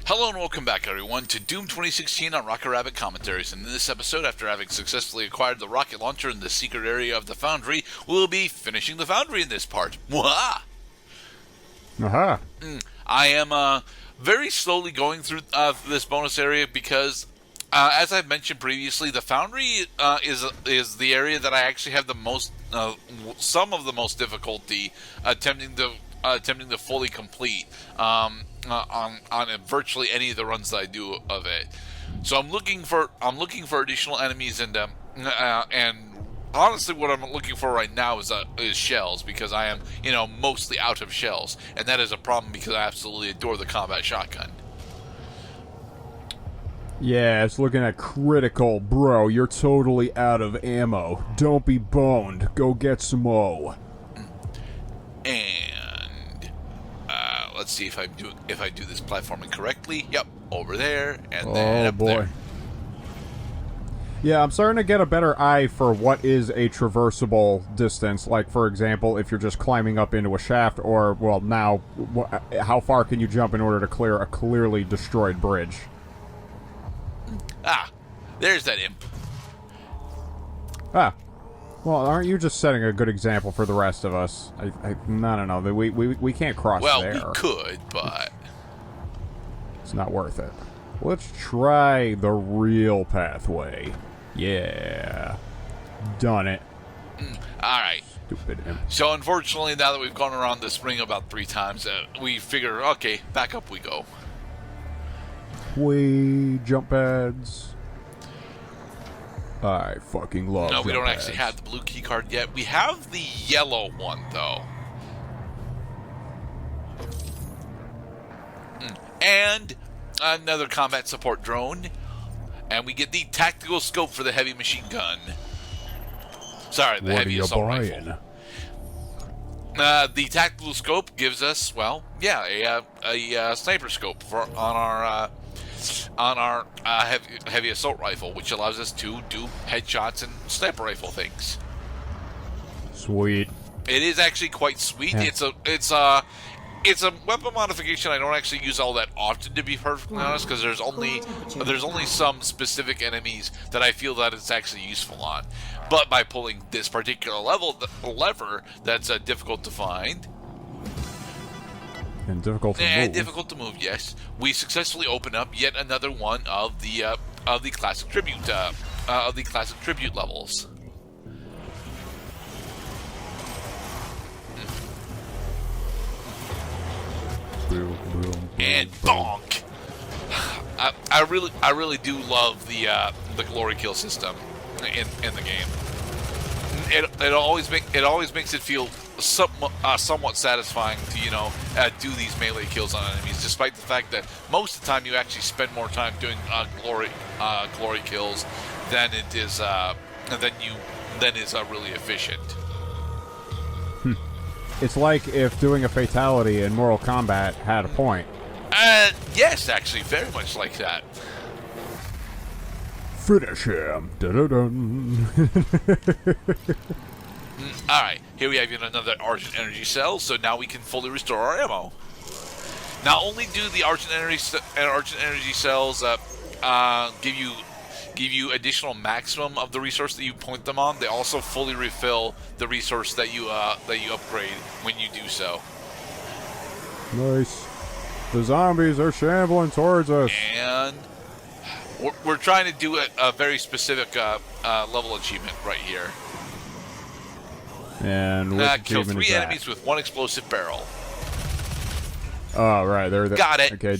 Hello and welcome back, everyone, to Doom 2016 on Rocket Rabbit Commentaries. And in this episode, after having successfully acquired the rocket launcher in the secret area of the Foundry, we'll be finishing the Foundry in this part. Mwah! Aha! I am very slowly going through this bonus area because, as I've mentioned previously, the Foundry is the area that I actually have the most, some of the most difficulty attempting to fully complete. On virtually any of the runs that I do of it. So I'm looking for additional enemies and honestly what I'm looking for right now is shells, because I am mostly out of shells, and that is a problem because I absolutely adore the combat shotgun. Yeah, it's looking at critical, bro. You're totally out of ammo. Don't be boned. Go get some more. And let's see if I do this platforming correctly. Yep, over there, and then up there. Yeah, I'm starting to get a better eye for what is a traversable distance. Like, for example, if you're just climbing up into a shaft, or, well, now, how far can you jump in order to clear a clearly destroyed bridge? Ah, there's that imp. Ah. Well, aren't you just setting a good example for the rest of us? I don't know. We can't cross there. Well, we could, but it's not worth it. Let's try the real pathway. Yeah. Done it. Alright. Stupid imp. So, unfortunately, now that we've gone around this ring about 3 times, we figure, okay, back up we go. Jump pads. I fucking love No, we don't pads. actually have the blue key card yet. We have the yellow one, though. And another combat support drone. And we get the tactical scope for the heavy machine gun. Sorry, the heavy assault rifle. The tactical scope gives us, well, yeah, a sniper scope on our heavy assault rifle, which allows us to do headshots and sniper rifle things. Sweet. It is actually quite sweet. Yeah. It's a weapon modification I don't actually use all that often, to be perfectly honest, because there's only some specific enemies that I feel that it's actually useful on. But by pulling this particular lever that's difficult to find. And difficult to move. Difficult to move, yes. We successfully open up yet another one of the classic tribute levels. And bonk. I really do love the glory kill system in the game. It always makes it feel somewhat satisfying to do these melee kills on enemies, despite the fact that most of the time you actually spend more time doing glory kills than it is really efficient. It's like if doing a fatality in Mortal Kombat had a point. Yes, actually, very much like that. Finish him. Dun-dun-dun. Alright, here we have yet another Argent Energy Cell, so now we can fully restore our ammo. Not only do the Argent Energy Cells give you additional maximum of the resource that you point them on, they also fully refill the resource that you upgrade when you do so. Nice. The zombies are shambling towards us. And we're trying to do a very specific level achievement right here. And what kill 3 is that? enemies with 1 explosive barrel. Oh, right. There. Got it. Okay.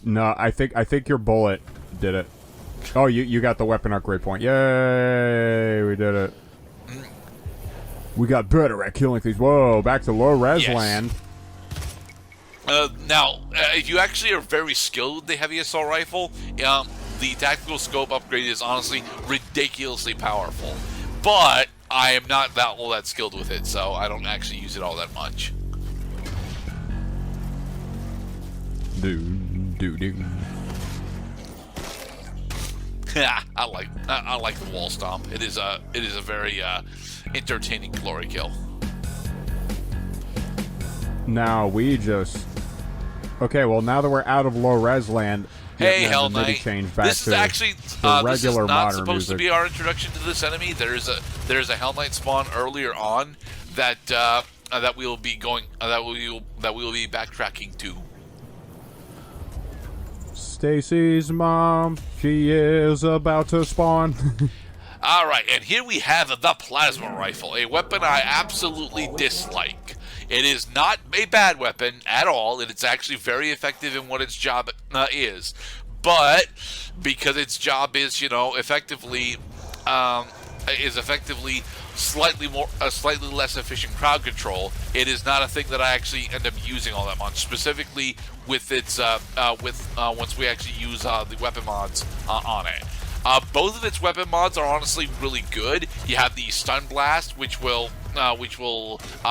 No? I think your bullet did it. Oh, you got the weapon upgrade point. Yay! We did it. We got better at killing things. Whoa! Back to low res land. Now, if you actually are very skilled with the heavy assault rifle, the tactical scope upgrade is honestly ridiculously powerful. But I am not all that skilled with it, so I don't actually use it all that much. Do. I like the wall stomp. It is a very entertaining glory kill. Now we just Okay, well, now that we're out of low-res land, Hey, the Hell MIDI Knight. change back This is to actually the this is regular not modern supposed to music. be our introduction to this enemy. There's a Hell Knight spawn earlier on that that we will be going that we will be backtracking to. Stacy's mom, she is about to spawn. All right, and here we have the plasma rifle, a weapon I absolutely dislike. It is not a bad weapon at all, and it's actually very effective in what its job is. But because its job is, effectively slightly less efficient crowd control, it is not a thing that I actually end up using all that much. Specifically with its once we actually use the weapon mods on it. Both of its weapon mods are honestly really good. You have the Stun Blast, which will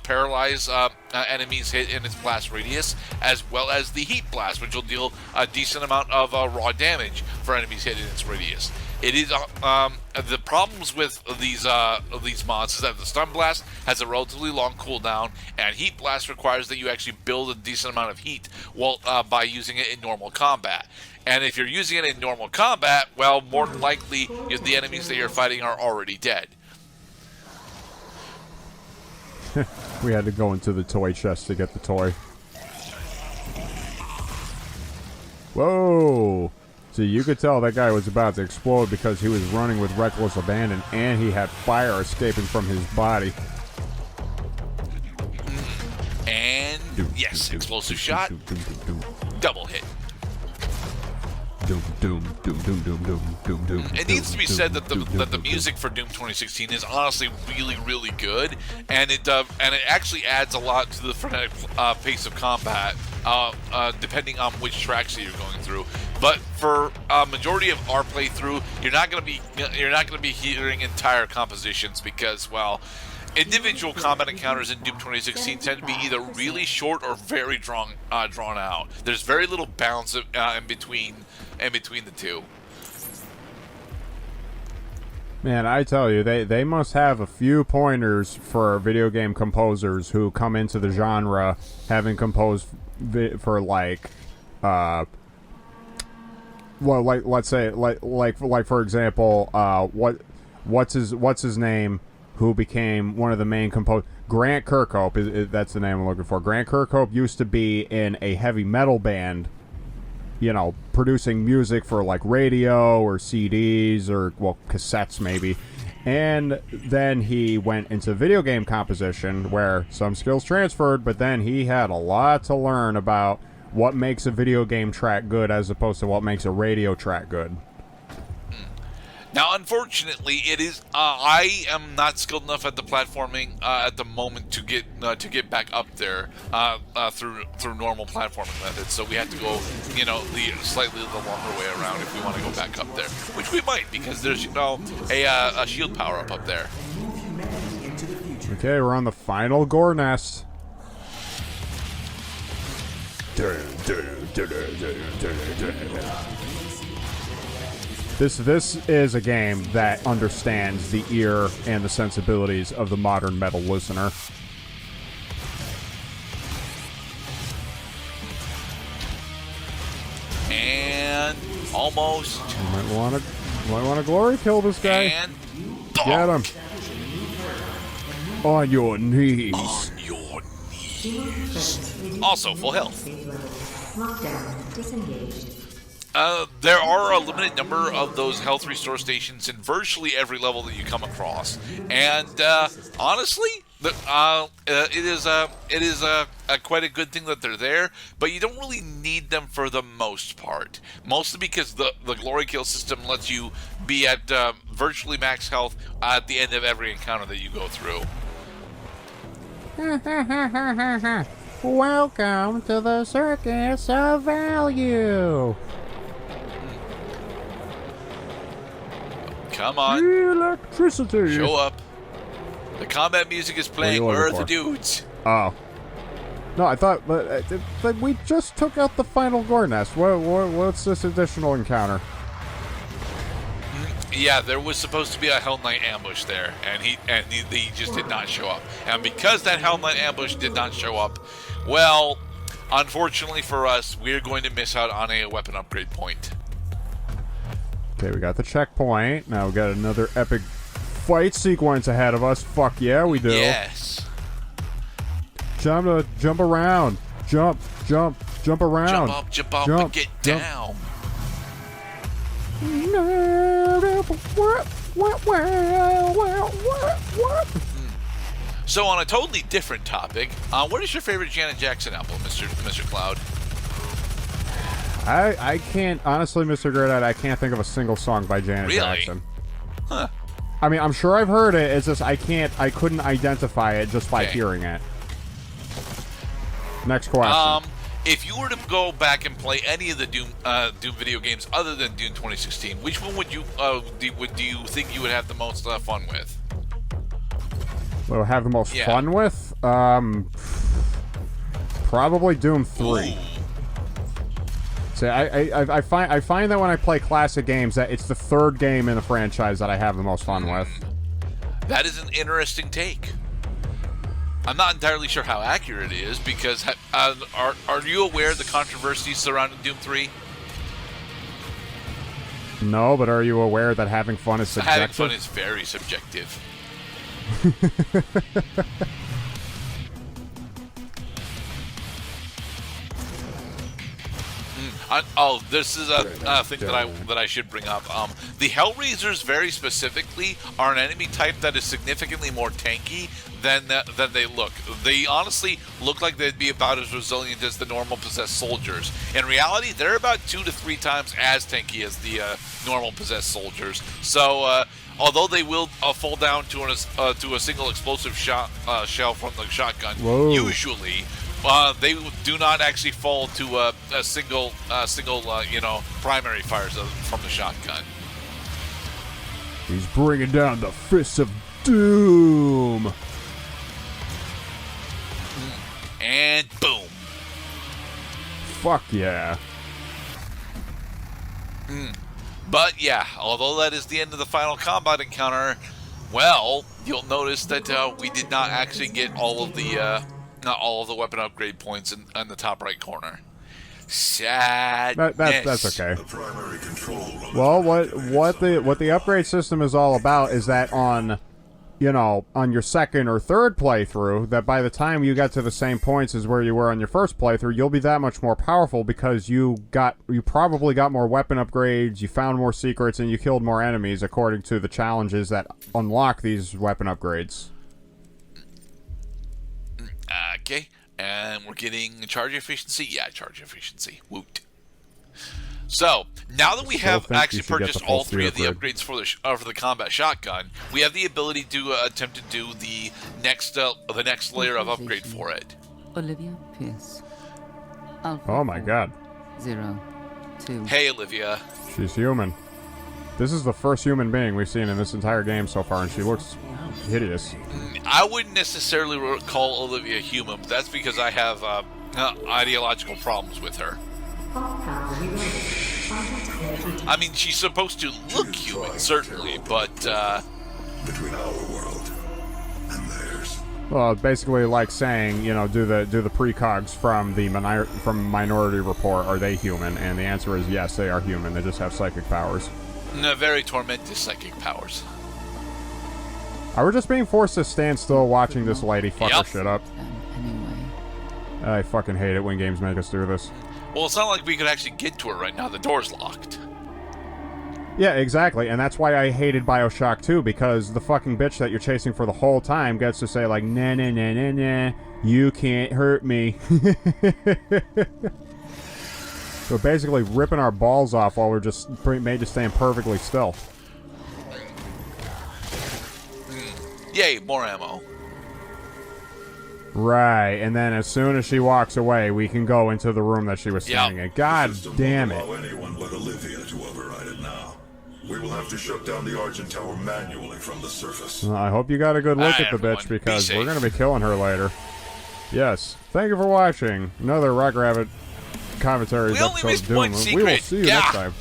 paralyze enemies hit in its blast radius, as well as the Heat Blast, which will deal a decent amount of raw damage for enemies hit in its radius. It is the problems with these mods is that the Stun Blast has a relatively long cooldown, and Heat Blast requires that you actually build a decent amount of heat by using it in normal combat. And if you're using it in normal combat, well, more than likely, the enemies that you're fighting are already dead. We had to go into the toy chest to get the toy. Whoa! See, you could tell that guy was about to explode because he was running with reckless abandon, and he had fire escaping from his body. And, yes, explosive shot, double hit. It needs to be said that the music for Doom 2016 is honestly really, really good, and it actually adds a lot to the frenetic pace of combat, depending on which tracks that you're going through. But for a majority of our playthrough, you're not going to be hearing entire compositions because, well, individual combat encounters in Doom 2016 tend to be either really short or very drawn out. There's very little balance in between the two. Man, I tell you, they must have a few pointers for video game composers who come into the genre having composed for let's say for example, what's his name, who became one of the main composers. Grant Kirkhope, that's the name I'm looking for. Grant Kirkhope used to be in a heavy metal band, producing music for like radio or CDs or, well, cassettes maybe. And then he went into video game composition where some skills transferred, but then he had a lot to learn about what makes a video game track good as opposed to what makes a radio track good. Now, unfortunately, it is. I am not skilled enough at the platforming at the moment to get back up there through normal platforming methods. So we have to go, the slightly longer way around if we want to go back up there, which we might because there's a shield power up there. Okay, we're on the final Gore Nest. This is a game that understands the ear and the sensibilities of the modern metal listener. And almost. You might want to glory kill this guy. And get him. On your knees. On your knees. Also full health. Lockdown disengaged. There are a limited number of those health restore stations in virtually every level that you come across, and honestly, it is quite a good thing that they're there. But you don't really need them for the most part, mostly because the glory kill system lets you be at virtually max health at the end of every encounter that you go through. Welcome to the circus of value. Come on. Electricity. Show up. The combat music is playing. Where are the dudes? Oh. No, I thought but we just took out the final Gore Nest. What's this additional encounter? Yeah, there was supposed to be a Hell Knight ambush there, and he just did not show up. And because that Hell Knight ambush did not show up, well, unfortunately for us, we're going to miss out on a weapon upgrade point. Okay, we got the checkpoint. Now we got another epic fight sequence ahead of us. Fuck yeah, we do. Yes. Jump around. Jump around. Jump up, and get down. So on a totally different topic, what is your favorite Janet Jackson album, Mr. Cloud? I can't, honestly, Mr. Gridite, I can't think of a single song by Janet Jackson. Huh. I mean, I'm sure I've heard it, it's just I couldn't identify it just by hearing it. Next question. If you were to go back and play any of the Doom video games other than Doom 2016, which one would you do you think you would have the most fun with? What have the most fun with? Probably Doom 3. Ooh. So I find that when I play classic games that it's the third game in the franchise that I have the most fun with. That is an interesting take. I'm not entirely sure how accurate it is because are you aware of the controversies surrounding Doom 3? No, but are you aware that having fun is subjective? Having fun is very subjective. This is a thing that I should bring up. The Hellraisers, very specifically, are an enemy type that is significantly more tanky than they look. They honestly look like they'd be about as resilient as the normal possessed soldiers. In reality, they're about 2 to 3 times as tanky as the normal possessed soldiers. So, although they will fall down to a single explosive shell from the shotgun, usually. They do not actually fall to a single primary fires from the shotgun. He's bringing down the fists of doom. And boom. Fuck yeah. But yeah, although that is the end of the final combat encounter, well, you'll notice that we did not actually get all of the weapon upgrade points in the top right corner. Sadness. That's okay. Well, what the upgrade system is all about is that on your second or third playthrough, that by the time you get to the same points as where you were on your first playthrough, you'll be that much more powerful because you probably got more weapon upgrades, you found more secrets, and you killed more enemies according to the challenges that unlock these weapon upgrades. Okay, and we're getting charge efficiency. Yeah, charge efficiency. Woot. So now that we have actually purchased all 3 of the upgrades for the combat shotgun, we have the ability to attempt to do the next layer of upgrade for it. Olivia Pierce. Oh my God. 02. Hey, Olivia. She's human. This is the first human being we've seen in this entire game so far, and she looks hideous. I wouldn't necessarily call Olivia human, but that's because I have ideological problems with her. I mean, she's supposed to look human, certainly, but between our world and theirs. Well, basically like saying, do the precogs from Minority Report, are they human? And the answer is yes, they are human. They just have psychic powers. No, very tormented psychic powers. Are we just being forced to stand still watching this lady fuck her shit up? Anyway. I fucking hate it when games make us do this. Well, it's not like we could actually get to her right now. The door's locked. Yeah, exactly, and that's why I hated Bioshock 2, because the fucking bitch that you're chasing for the whole time gets to say, like, nah, nah, nah, nah, nah, you can't hurt me. So basically ripping our balls off while we're just made to stand perfectly still. Yay, more ammo. Right, and then as soon as she walks away, we can go into the room that she was standing in. God damn it. Allow anyone but Olivia to override it now. We will have to shut down the Argent Tower manually from the surface. Well, I hope you got a good look at the bitch, because we're going to be killing her later. Yes. Thank you for watching another Rock Rabbit Commentaries episode of Doom. We will see you next time.